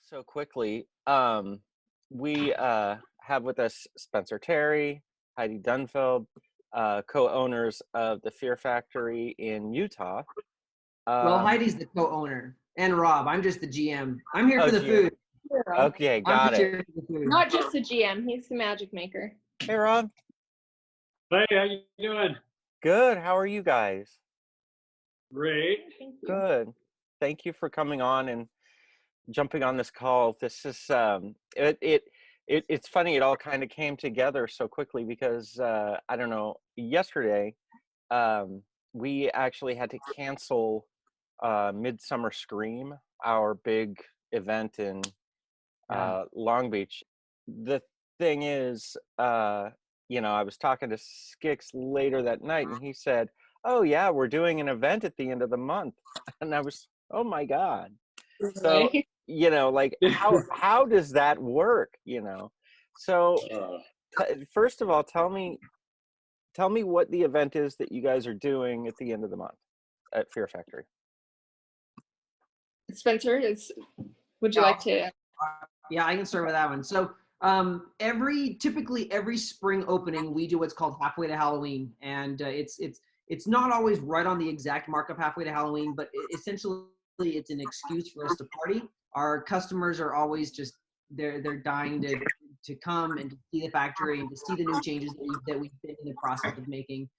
so quickly. We have with us Spencer Terry, Heidi Dunfield, co-owners of the Fear Factory in Utah. Well, Um, Heidi's the co-owner, and Rob. I'm just the GM. I'm here oh, for the GM. food. Hero. Okay, I'm got just it. here for the food. Not just the GM, he's the magic maker. Hey, Rob. Hey, how you doing? Good. How are you guys? Great. Thank you. Good. Thank you for coming on and jumping on this call. This is it's funny. It all kind of came together so quickly because I don't know. Yesterday, we actually had to cancel Midsummer Scream, our big event in Yeah. Long Beach. The thing is, I was talking to Skix later that night, and he said, "Oh yeah, we're doing an event at the end of the month," and I was, "Oh my God!" So Really? like how does that work? So first of all, tell me what the event is that you guys are doing at the end of the month at Fear Factory. Spencer, would you like to? Yeah, I can start with that one. So typically every spring opening, we do what's called halfway to Halloween, and it's not always right on the exact mark of halfway to Halloween, but essentially it's an excuse for us to party. Our customers are always just they're dying to come and to see the factory and to see the new changes that we've been in the process of making.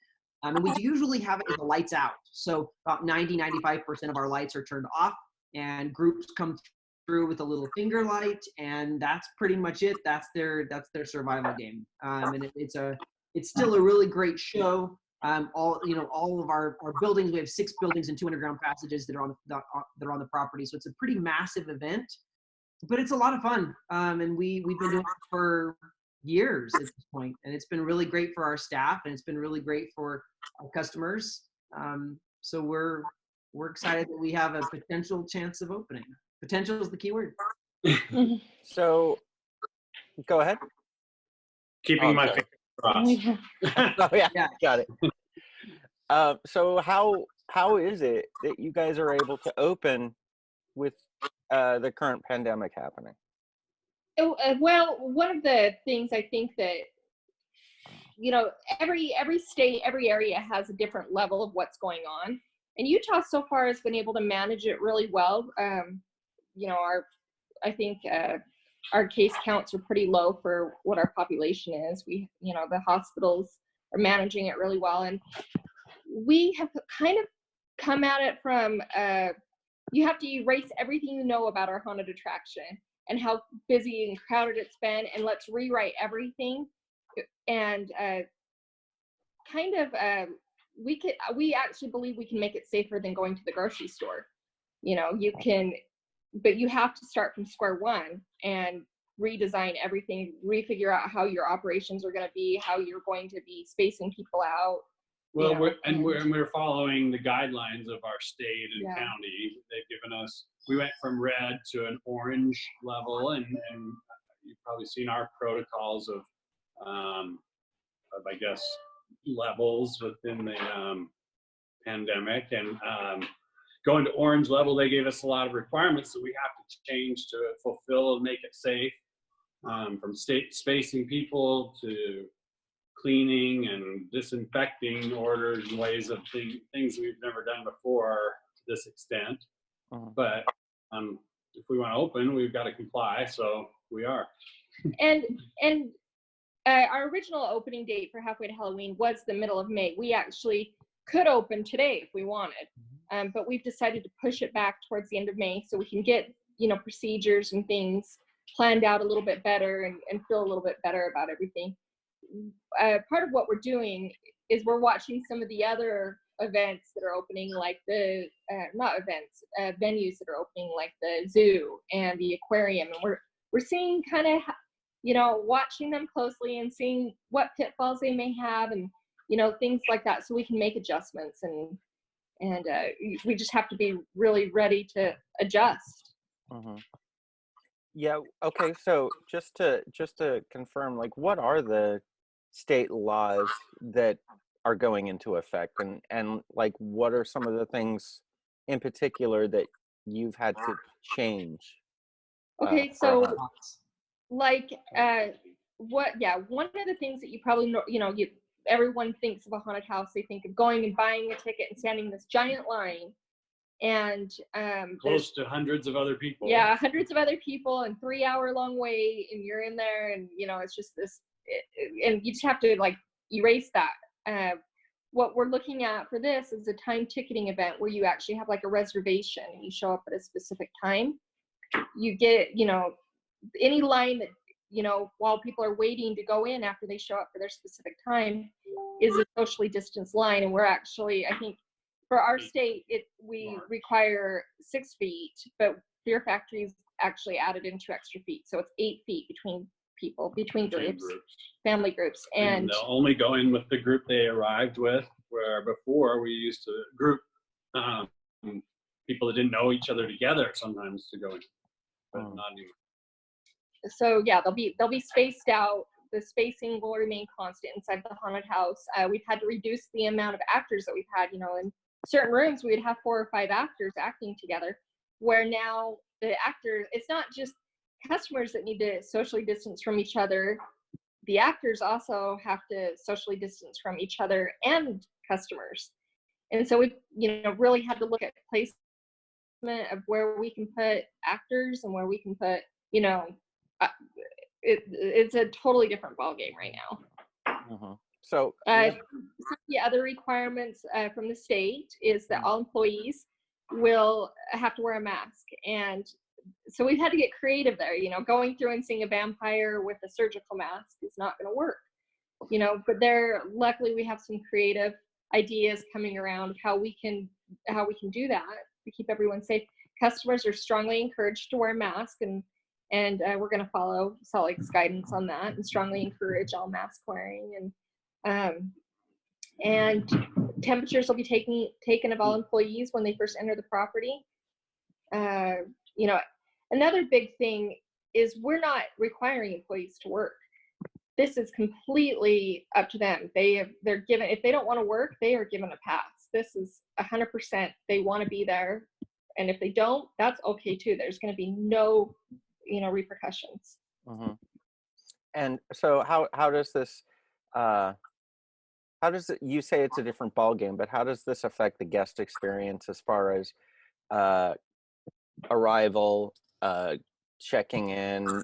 And we usually have it with the lights out. So about 95% of our lights are turned off, and groups come through with a little finger light, and that's pretty much it. That's their survival game. And it's still a really great show. All of our buildings, we have 6 buildings and 2 underground passages that are on the property. So it's a pretty massive event, but it's a lot of fun. And we've been doing it for years at this point, and it's been really great for our staff, and it's been really great for our customers. So we're excited that we have a potential chance of opening. Potential is the key word. So go ahead. Keeping my sorry. fingers crossed. Oh yeah, Yeah. got it. So how is it that you guys are able to open with the current pandemic happening? Well, one of the things I think that every state, every area has a different level of what's going on, and Utah so far has been able to manage it really well. I think our case counts are pretty low for what our population is. The hospitals are managing it really well, and we have kind of come at it from you have to erase everything you know about our haunted attraction and how busy and crowded it's been, and let's rewrite everything. And we actually believe we can make it safer than going to the grocery store. But you have to start from square one and redesign everything, refigure out how your operations are going to be, how you're going to be spacing people out. Well, we're following the guidelines of our state and county. They've given us, we went from red to an orange level, and you've probably seen our protocols of I guess levels within the pandemic, and going to orange level, they gave us a lot of requirements that we have to change to fulfill and make it safe, from state spacing people to cleaning and disinfecting orders and ways of things we've never done before to this extent. But if we want to open, we've got to comply, so we are. And our original opening date for Halfway to Halloween was the middle of May. We actually could open today if we wanted, but we've decided to push it back towards the end of May so we can get procedures and things planned out a little bit better and feel a little bit better about everything. Part of what we're doing is we're watching some of the other events that are opening, like the venues that are opening, like the zoo and the aquarium, and we're seeing kind of watching them closely and seeing what pitfalls they may have, and things like that, so we can make adjustments, and we just have to be really ready to adjust. Yeah. Okay. So just to confirm, like, what are the state laws that are going into effect, and like, what are some of the things in particular that you've had to change? Okay, for a so hunt? Lots. like one of the things that you probably know, everyone thinks of a haunted house, they think of going and buying a ticket and standing in this giant line, and Close to hundreds of other people. yeah, hundreds of other people and 3 hour long wait, and you're in there, and it's just this, and you just have to like erase that. What we're looking at for this is a time ticketing event where you actually have like a reservation and you show up at a specific time. You get, any line that, while people are waiting to go in after they show up for their specific time is a socially distanced line. And we're actually, I think for our state, we require 6 feet, but Fear Factory's actually added in 2 extra feet. So it's 8 feet between people, between groups, family groups. And they'll only go in with the group they arrived with, where before we used to group people that didn't know each other together sometimes to go in, but not anymore. So yeah, they'll be spaced out. The spacing will remain constant inside the haunted house. We've had to reduce the amount of actors that we've had. In certain rooms we'd have 4 or 5 actors acting together, where now the actors, it's not just customers that need to socially distance from each other. The actors also have to socially distance from each other and customers. And so we, really had to look at placement of where we can put actors and where we can put, it's a totally different ballgame right now. Mm-hmm. So some of the other requirements from the state is that all employees will have to wear a mask. And so we've had to get creative there. Going through and seeing a vampire with a surgical mask is not going to work. But luckily we have some creative ideas coming around how we can do that to keep everyone safe. Customers are strongly encouraged to wear a mask, and we're going to follow Salt Lake's guidance on that and strongly encourage all mask wearing. And temperatures will be taken of all employees when they first enter the property. Another big thing is we're not requiring employees to work. This is completely up to them. They're given, if they don't want to work, they are given a pass. This is 100%. They want to be there, and if they don't, that's okay too. There's going to be no, repercussions. Mm-hmm. And so how does this you say it's a different ballgame, but how does this affect the guest experience as far as arrival, checking in,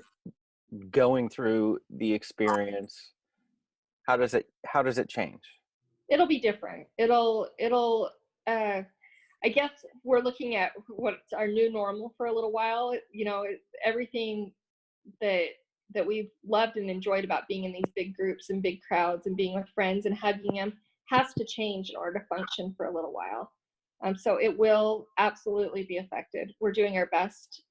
going through the experience? How does it change? It'll be different. I guess we're looking at what's our new normal for a little while. Everything that we've loved and enjoyed about being in these big groups and big crowds and being with friends and hugging them has to change in order to function for a little while. So it will absolutely be affected. We're doing our best,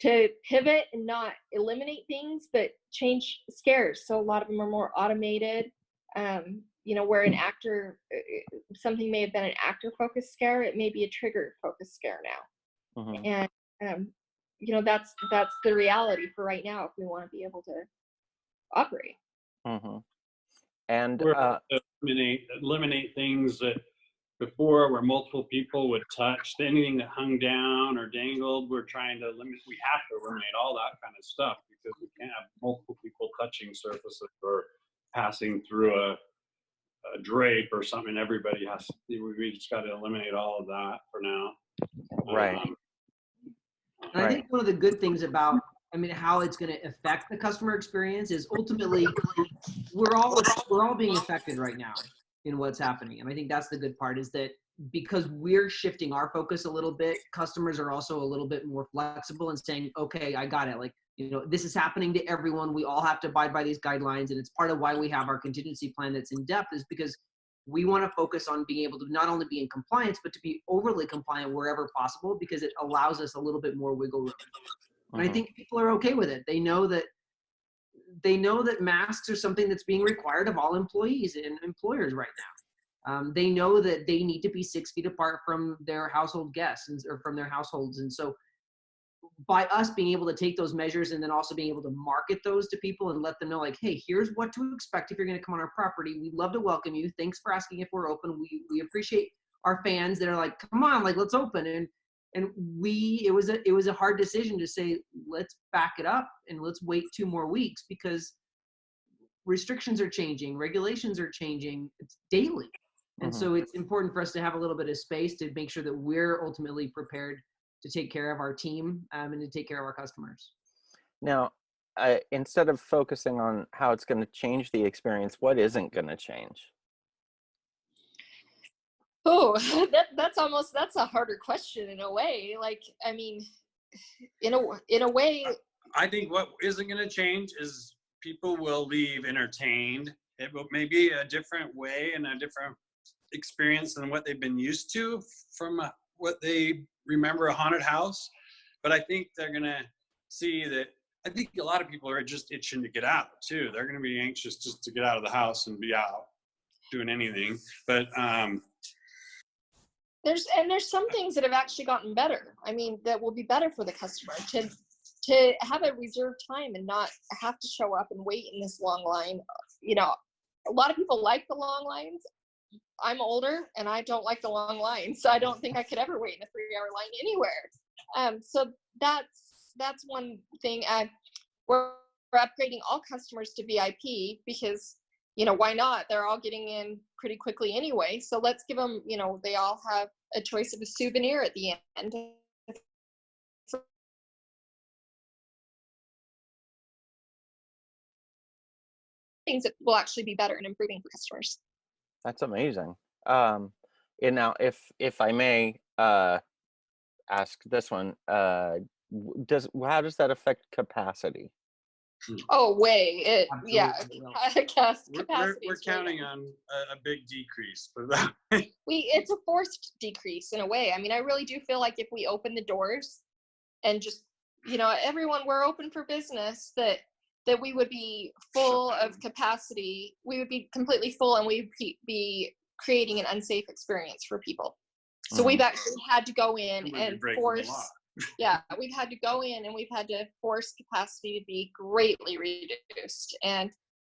to pivot and not eliminate things, but change scares. So a lot of them are more automated. Where an actor, something may have been an actor-focused scare, it may be a trigger-focused scare now. Mm-hmm. And that's the reality for right now if we want to be able to operate. Mm-hmm. And eliminate things that before where multiple people would touch anything that hung down or dangled. We're trying to limit. We have to eliminate all that kind of stuff because we can't have multiple people touching surfaces or passing through a drape or something. Everybody has to, we just got to eliminate all of that for now. Right. And I think one of the good things about, how it's going to affect the customer experience is ultimately we're all being affected right now in what's happening. And I think that's the good part, is that because we're shifting our focus a little bit, customers are also a little bit more flexible and saying, okay, I got it. Like, this is happening to everyone. We all have to abide by these guidelines. And it's part of why we have our contingency plan that's in depth, is because we want to focus on being able to not only be in compliance, but to be overly compliant wherever possible, because it allows us a little bit more wiggle room. And I think people are okay with it. They know that masks are something that's being required of all employees and employers right now. They know that they need to be 6 feet apart from their household guests or from their households. And so by us being able to take those measures and then also being able to market those to people and let them know, like, hey, here's what to expect if you're going to come on our property. We'd love to welcome you. Thanks for asking if we're open. We appreciate our fans that are like, come on, like, let's open. And And it was a hard decision to say, let's back it up and let's wait 2 more weeks, because restrictions are changing, regulations are changing, it's daily. And Mhm. so it's important for us to have a little bit of space to make sure that we're ultimately prepared to take care of our team, and to take care of our customers. Now, instead of focusing on how it's going to change the experience, what isn't going to change? Oh, that's a harder question in a way. Like, I mean, in a way, I think what isn't going to change is people will leave entertained. It will maybe a different way and a different experience than what they've been used to from what they remember a haunted house. But I think they're going to see that. I think a lot of people are just itching to get out too. They're going to be anxious just to get out of the house and be out doing anything. But there's some things that have actually gotten better. I mean, that will be better for the customer to have a reserved time and not have to show up and wait in this long line. You know, a lot of people like the long lines. I'm older and I don't like the long lines, so I don't think I could ever wait in a 3-hour line anywhere. So that's one thing. We're upgrading all customers to VIP because, why not? They're all getting in pretty quickly anyway. So let's give them, they all have a choice of a souvenir at the end. Things that will actually be better and improving for customers. That's amazing. And now, if I may ask this one, how does that affect capacity? Oh, way. Yeah, we're counting on a big decrease for that. It's a forced decrease in a way. I mean, I really do feel like if we open the doors and just, everyone, we're open for business, that we would be full of capacity. We would be completely full, and we'd be creating an unsafe experience for people. So we've actually had to go in and force. Yeah, we've had to go in and we've had to force capacity to be greatly reduced. And,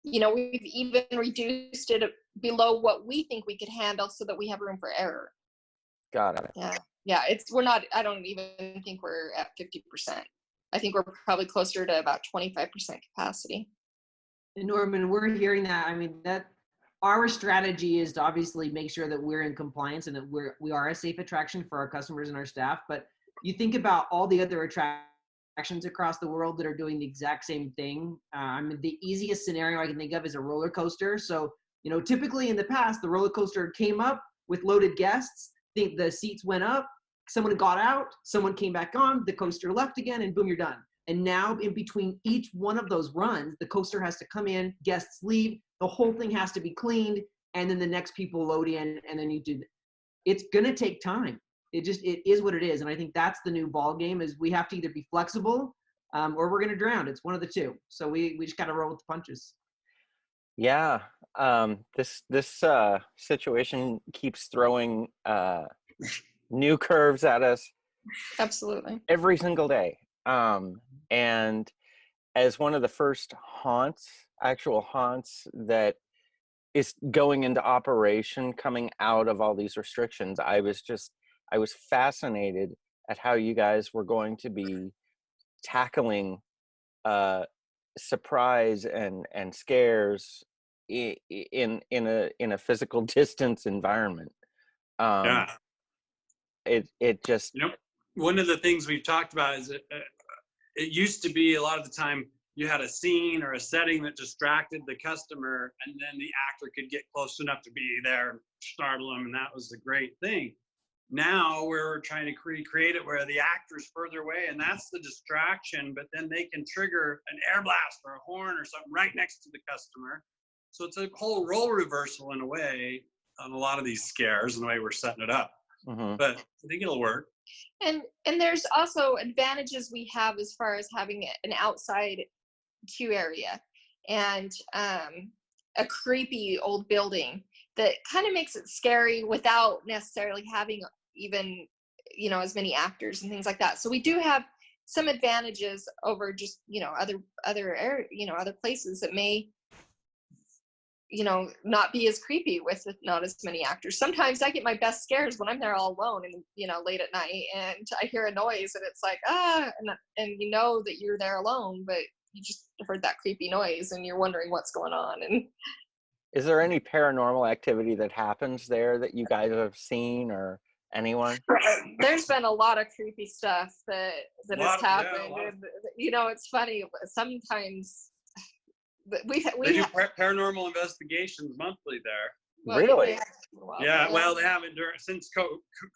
we've even reduced it below what we think we could handle so that we have room for error. Got it. Yeah. Yeah. I don't even think we're at 50%. I think we're probably closer to about 25% capacity. And Norman, we're hearing that. I mean, that our strategy is to obviously make sure that we're in compliance and that we are a safe attraction for our customers and our staff. But you think about all the other attractions across the world that are doing the exact same thing. I mean, the easiest scenario I can think of is a roller coaster. So, typically in the past, the roller coaster came up with loaded guests. The seats went up, someone got out, someone came back on, the coaster left again, and boom, you're done. And now in between each one of those runs, the coaster has to come in, guests leave, the whole thing has to be cleaned, and then the next people load in, and then you do. It's gonna take time. It is what it is. And I think that's the new ball game, is we have to either be flexible or we're going to drown. It's one of the two. So we just got to roll with the punches. Yeah. This situation keeps throwing new curves at us. Absolutely. Every single day. And as one of the first actual haunts that is going into operation, coming out of all these restrictions, I was fascinated at how you guys were going to be tackling surprise and scares in a physical distance environment. Yeah. It just, one of the things we've talked about is it used to be a lot of the time you had a scene or a setting that distracted the customer, and then the actor could get close enough to be there and startle them, and that was the great thing. Now we're trying to recreate it where the actor's further away, and that's the distraction, but then they can trigger an air blast or a horn or something right next to the customer. So it's a whole role reversal in a way on a lot of these scares and the way we're setting it up. mm-hmm. But I think it'll work. And there's also advantages we have as far as having an outside queue area and a creepy old building that kind of makes it scary without necessarily having even as many actors and things like that. So we do have some advantages over just other places that may not be as creepy with not as many actors. Sometimes I get my best scares when I'm there all alone and, late at night and I hear a noise and it's like, and you know that you're there alone, but you just heard that creepy noise and you're wondering what's going on. And is there any paranormal activity that happens there that you guys have seen, or anyone? there's been a lot of creepy stuff that has happened. Yeah, and, it's funny. Sometimes we they do paranormal investigations monthly there. well, Really? Yeah, well, they haven't since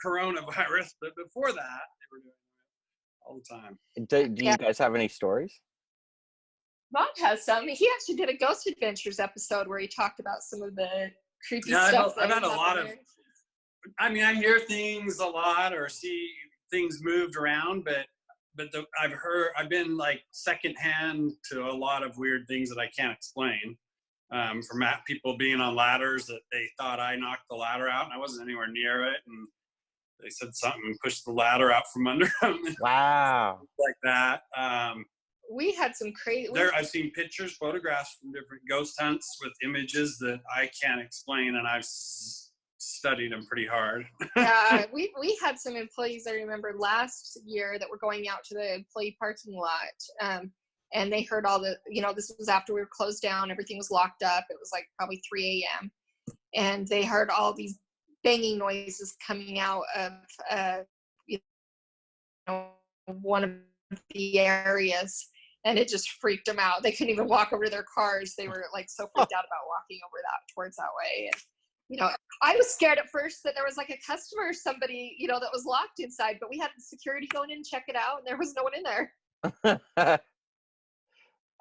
coronavirus, but before that, they were doing it all the time. Do you guys have any stories? Bob has some. He actually did a Ghost Adventures episode where he talked about some of the creepy Yeah, stuff. I've had a lot of. I mean, I hear things a lot or see things moved around, but I've been like secondhand to a lot of weird things that I can't explain. From people being on ladders that they thought I knocked the ladder out and I wasn't anywhere near it, and they said something pushed the ladder out from under them. Wow. Like that. We had some crazy. I've seen pictures, photographs from different ghost hunts with images that I can't explain, and I've studied them pretty hard. We had some employees, I remember last year, that were going out to the employee parking lot, and they heard all the, this was after we were closed down, everything was locked up. It was like probably 3 a.m. and they heard all these banging noises coming out of one of the areas, and it just freaked them out. They couldn't even walk over to their cars. They were like so freaked out about walking over towards that way. And I was scared at first that there was like a customer or somebody, that was locked inside, but we had security going in and check it out, and there was no one in there.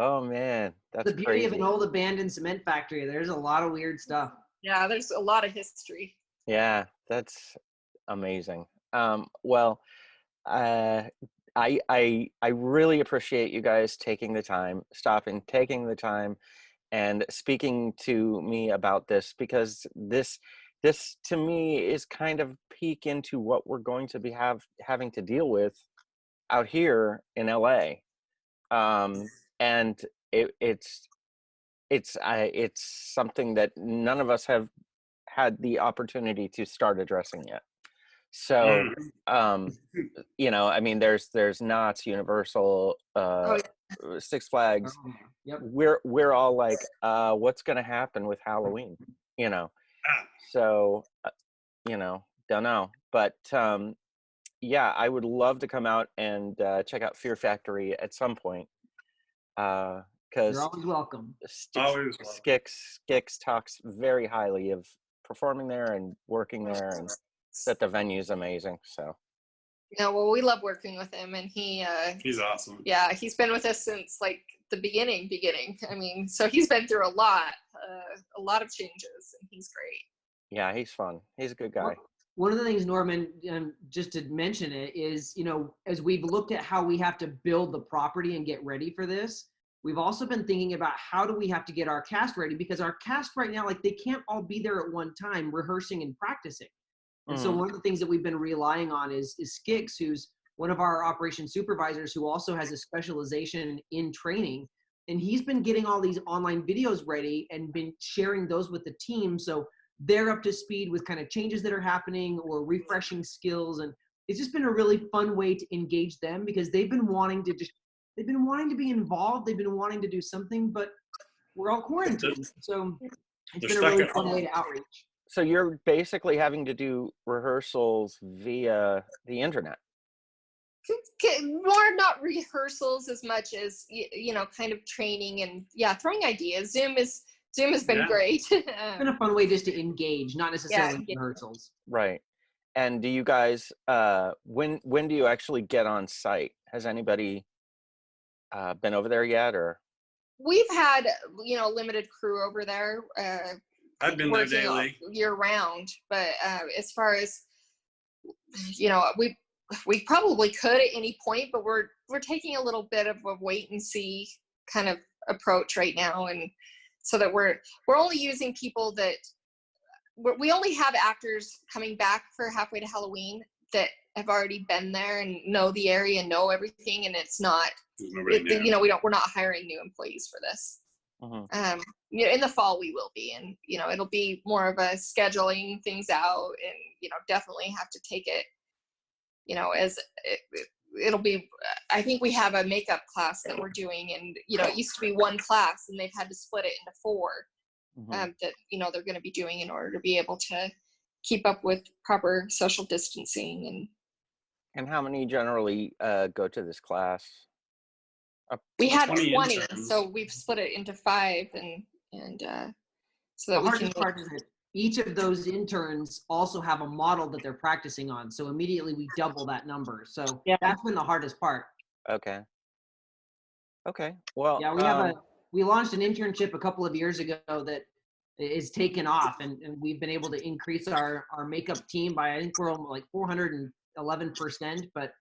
Oh man, that's the beauty crazy. of an old abandoned cement factory. There's a lot of weird stuff. Yeah, there's a lot of history. Yeah, that's amazing. Well, I really appreciate you guys taking the time, taking the time and speaking to me about this, because this to me is kind of peek into what we're going to be having to deal with out here in LA. And it's something that none of us have had the opportunity to start addressing yet. So, I mean, there's Knott's, Universal, Six Flags. Yep. We're all like, what's going to happen with Halloween? So, don't know. But yeah, I would love to come out and check out Fear Factory at some point. Because you're always welcome. Skix talks very highly of performing there and working there, and that the venue's amazing. So well, we love working with him, and he's awesome. Yeah, he's been with us since like the beginning. I mean, so he's been through a lot of changes, and he's great. Yeah, he's fun. He's a good guy. One of the things, Norman, just to mention it, is, as we've looked at how we have to build the property and get ready for this, we've also been thinking about how do we have to get our cast ready, because our cast right now, like, they can't all be there at one time rehearsing and practicing. And so one of the things that we've been relying on is Skix, who's one of our operations supervisors, who also has a specialization in training. And he's been getting all these online videos ready and been sharing those with the team. So they're up to speed with kind of changes that are happening or refreshing skills. And it's just been a really fun way to engage them, because they've been wanting to be involved. They've been wanting to do something, but we're all quarantined. So it's been a really fun way to outreach. So you're basically having to do rehearsals via the internet. More not rehearsals as much as, kind of training and throwing ideas. Zoom has been great. It's been a fun way just to engage, not necessarily rehearsals. Right. And do you guys, when do you actually get on site? Has anybody been over there yet, or? We've had, limited crew over there. I've been there daily, year round, but as far as, we probably could at any point, but we're taking a little bit of a wait and see kind of approach right now, and so that we're only using people that we only have actors coming back for Halfway to Halloween that have already been there and know the area and know everything, and it's not, we're not hiring new employees for this. You know, in the fall we will be, and you know, it'll be more of a scheduling things out, and you know, definitely have to take it, you know, as it'll be. I think we have a makeup class that we're doing, and you know, it used to be one class, and they've had to split it into 4 that you know they're going to be doing in order to be able to keep up with proper social distancing. And how many generally go to this class? We had 20 20, interns. so we've split it into 5, and so The that we can hardest part is that each of those interns also have a model that they're practicing on. So immediately we double that number. So Yeah. that's been the hardest part. Okay. Well, Yeah, we launched an internship a couple of years ago that is taken off, and we've been able to increase our makeup team by, I think we're on like 411%. But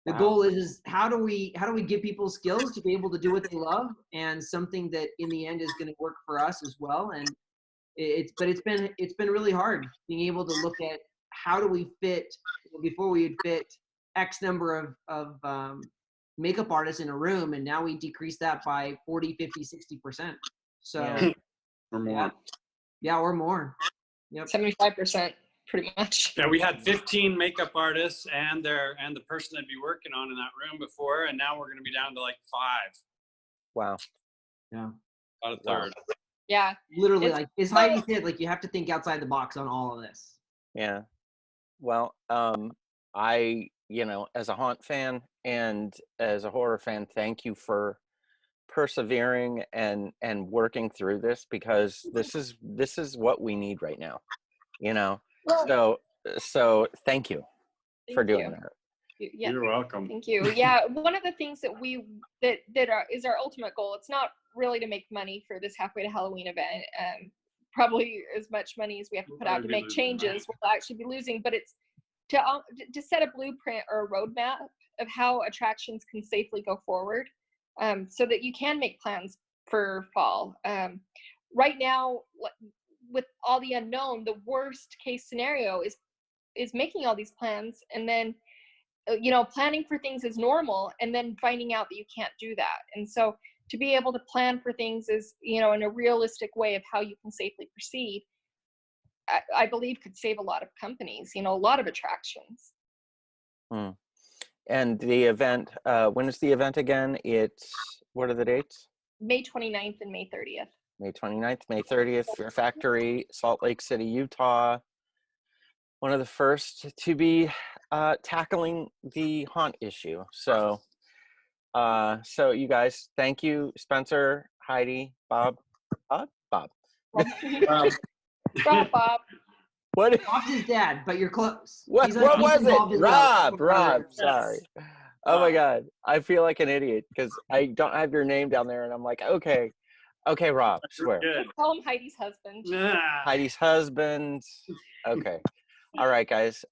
the Wow. goal is how do we give people skills to be able to do what they love, and something that in the end is going to work for us as well. And it's been really hard being able to look at how do we fit, before we would fit X number of makeup artists in a room, and now we decrease that by 40, 50, 60%. So Yeah. or more. Yeah, or more. Yep. 75%, pretty much. Yeah, we had 15 makeup artists and the person that'd be working on in that room before, and now we're going to be down to like 5. Wow. Yeah. About a Wow. third. Yeah. Literally, It's like as Heidi said, like you have to think outside the box on all of this. Yeah. Well, I, you know, as a haunt fan and as a horror fan, thank you for persevering and working through this, because this is what we need right now, you know. Well, So thank you for thank doing you. that. Yeah. You're welcome. Thank you. Yeah, one of the things that is our ultimate goal. It's not really to make money for this halfway to Halloween event. Probably as much money as we have to put out to make changes, we'll actually be losing. But it's to set a blueprint or a roadmap of how attractions can safely go forward, so that you can make plans for fall. Right now, with all the unknown, the worst case scenario is making all these plans and then you know, planning for things is normal and then finding out that you can't do that. And so to be able to plan for things is, you know, in a realistic way of how you can safely proceed, I believe could save a lot of companies, you know, a lot of attractions. And the event, when is the event again? What are the dates? May 29th and May 30th. May 29th, May 30th, Fear Factory, Salt Lake City, Utah. One of the first to be tackling the haunt issue. So you guys, thank you, Spencer, Heidi, Bob. Bob. What? Bob's his dad, but you're close. What He's was involved it? as well. Rob. Sorry. Oh my God, I feel like an idiot because I don't have your name down there, and I'm like, okay, Rob, swear. Good. Call him Heidi's husband. Heidi's husband. Okay. All right, guys.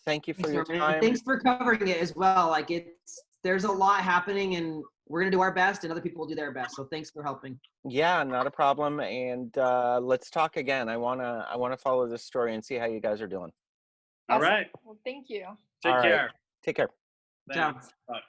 Thank you for your time. Thanks for covering it as well. Like there's a lot happening, and we're gonna do our best, and other people will do their best. So thanks for helping. Yeah, not a problem. And let's talk again. I wanna follow this story and see how you guys are doing. All Awesome. right. Well, thank you. Take care. Take care. Ciao. Thanks. Bye.